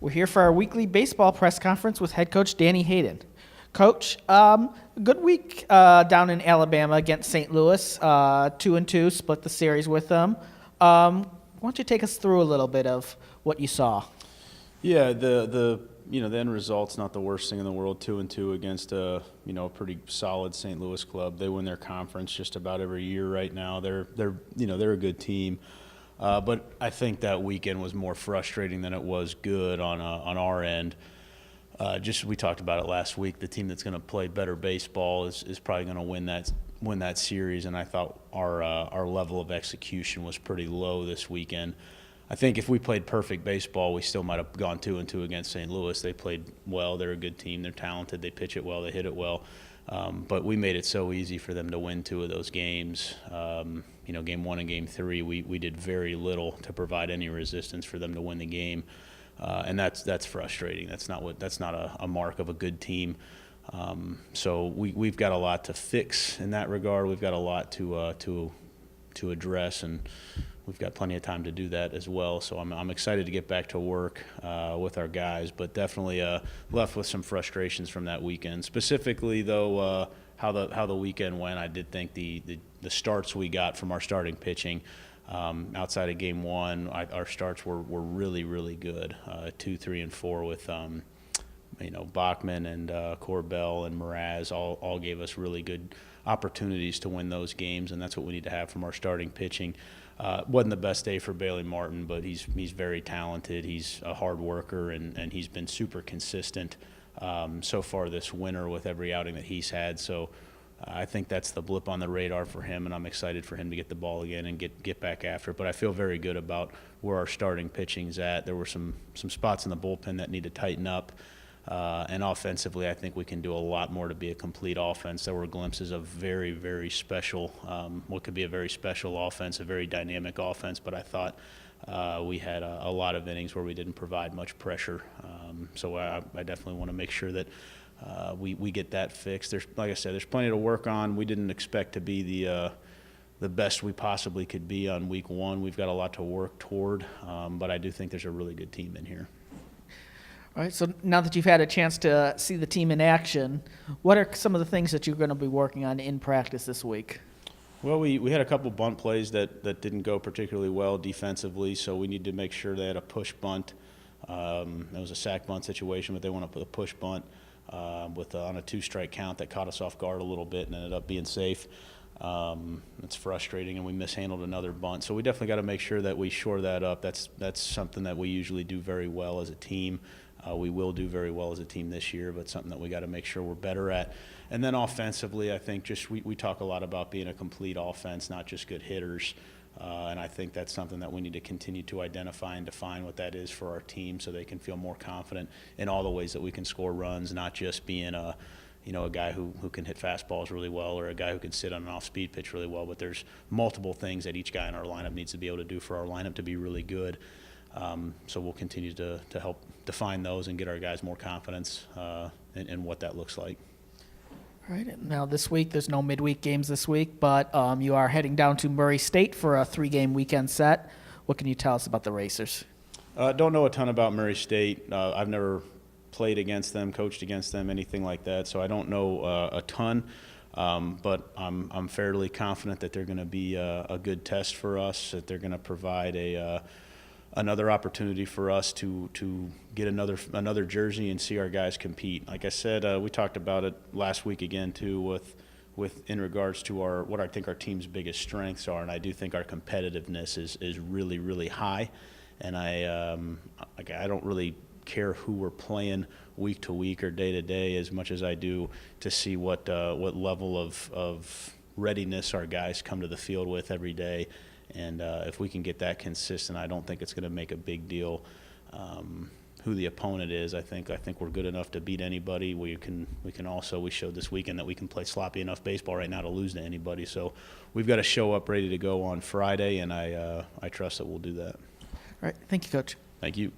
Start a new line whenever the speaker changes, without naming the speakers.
We're here for our weekly baseball press conference with head coach Danny Hayden. Coach, good week down in Alabama against St. Louis, 2-2, split the series with them. Why don't you take us through a little bit of what you saw?
Yeah, the end result's not the worst thing in the world. 2-2 against a pretty solid St. Louis club. They win their conference just about every year right now. They're a good team. But I think that weekend was more frustrating than it was good on our end. We talked about it last week. The team that's going to play better baseball is probably going to win that series. And I thought our level of execution was pretty low this weekend. I think if we played perfect baseball, we still might have gone 2-2 against St. Louis. They played well. They're a good team. They're talented. They pitch it well. They hit it well. But we made it so easy for them to win two of those games. Game 1 and Game 3, we did very little to provide any resistance for them to win the game, and that's frustrating. That's not a mark of a good team. So we've got a lot to fix in that regard. We've got a lot to address, and we've got plenty of time to do that as well. So I'm excited to get back to work with our guys, but definitely left with some frustrations from that weekend. Specifically, though, how the weekend went, I did think the starts we got from our starting pitching outside of Game 1, our starts were really, really good. 2, 3, and 4 with Bachman and Corbell and Mraz all gave us really good opportunities to win those games, and that's what we need to have from our starting pitching. Wasn't the best day for Bailey Martin, but he's very talented. He's a hard worker, and he's been super consistent so far this winter with every outing that he's had. So I think that's the blip on the radar for him, and I'm excited for him to get the ball again and get back after it. But I feel very good about where our starting pitching's at. There were some spots in the bullpen that need to tighten up. And offensively, I think we can do a lot more to be a complete offense. There were glimpses of very, very special, what could be a very special offense, a very dynamic offense, but I thought we had a lot of innings where we didn't provide much pressure. So I definitely want to make sure that we get that fixed. Like I said, there's plenty to work on. We didn't expect to be the best we possibly could be on week 1. We've got a lot to work toward, but I do think there's a really good team in here.
All right, so now that you've had a chance to see the team in action, what are some of the things that you're going to be working on in practice this week?
Well, we had a couple bunt plays that didn't go particularly well defensively, so we need to make sure they had a push bunt. It was a sack bunt situation, but they want to put a push bunt on a 2-strike count that caught us off guard a little bit and ended up being safe. It's frustrating, and we mishandled another bunt. So we definitely got to make sure that we shore that up. That's something that we usually do very well as a team. We will do very well as a team this year, but something that we got to make sure we're better at. And then offensively, I think we talk a lot about being a complete offense, not just good hitters. And I think that's something that we need to continue to identify and define what that is for our team, so they can feel more confident in all the ways that we can score runs, not just being a guy who can hit fastballs really well, or a guy who can sit on an off-speed pitch really well. But there's multiple things that each guy in our lineup needs to be able to do for our lineup to be really good. So we'll continue to help define those and get our guys more confidence in what that looks like.
All right, now this week, there's no midweek games this week, but you are heading down to Murray State for a 3-game weekend set. What can you tell us about the Racers?
Don't know a ton about Murray State. I've never played against them, coached against them, anything like that, so I don't know a ton. But I'm fairly confident that they're going to be a good test for us, that they're going to provide another opportunity for us to get another jersey and see our guys compete. Like I said, we talked about it last week again too, with in regards to what I think our team's biggest strengths are, and I do think our competitiveness is really, really high. And I don't really care who we're playing week to week or day to day as much as I do to see what level of readiness our guys come to the field with every day. And if we can get that consistent, I don't think it's going to make a big deal who the opponent is. I think we're good enough to beat anybody. We showed this weekend that we can play sloppy enough baseball right now to lose to anybody. So we've got to show up ready to go on Friday, and I trust that we'll do that.
All right, thank you, Coach.
Thank you.